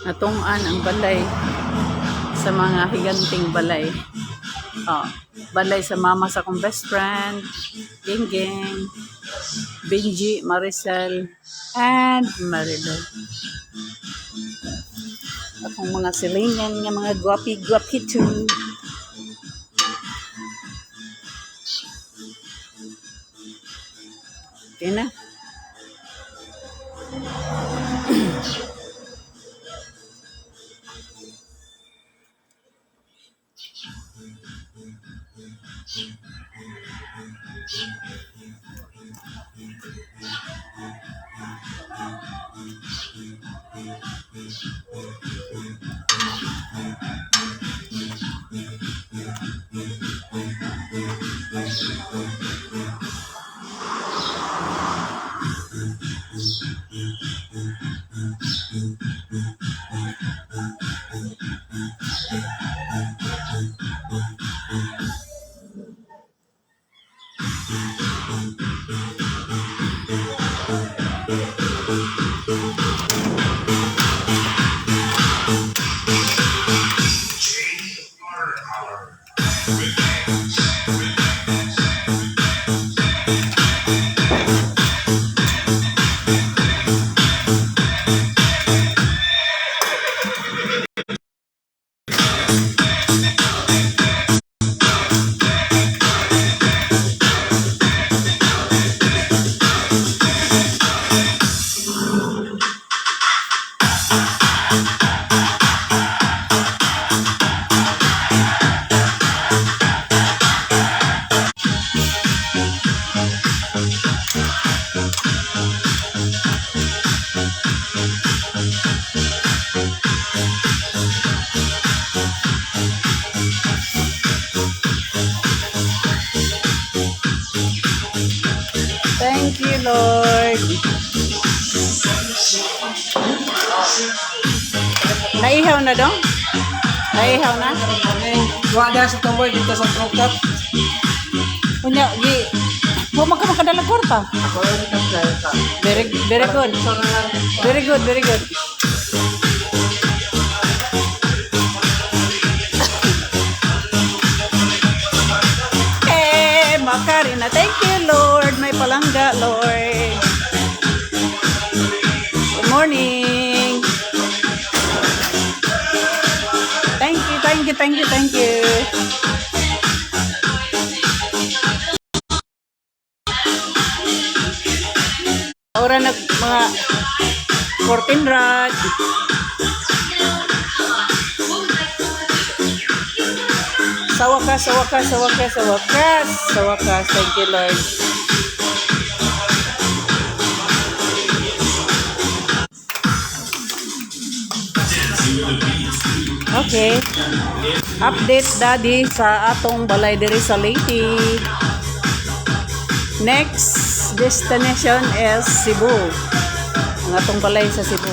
Natungan ang balay sa mga higanting balay. Oh, balay sa mama sa akong best friend, Gingging, Benji, Maricel, and Marilyn. Akong mga silingan nga mga gwapi-gwapi too. Okay na. Thank you, Lord. Naihaw na dong? Naihaw na? Wala sa tumboy dito sa prokat. Punya, huwag ka makadalang kwarta. Very good. Very good, very good. Makarina, thank you, Lord. May palangga, Lord. Good morning. Thank you. Ora na mga 14 rod. Sa wakas. Thank you, Lord. Okay. Update, Daddy, sa atong balay diri sa Leyte. Next destination is Cebu. Ang atong balay sa Cebu.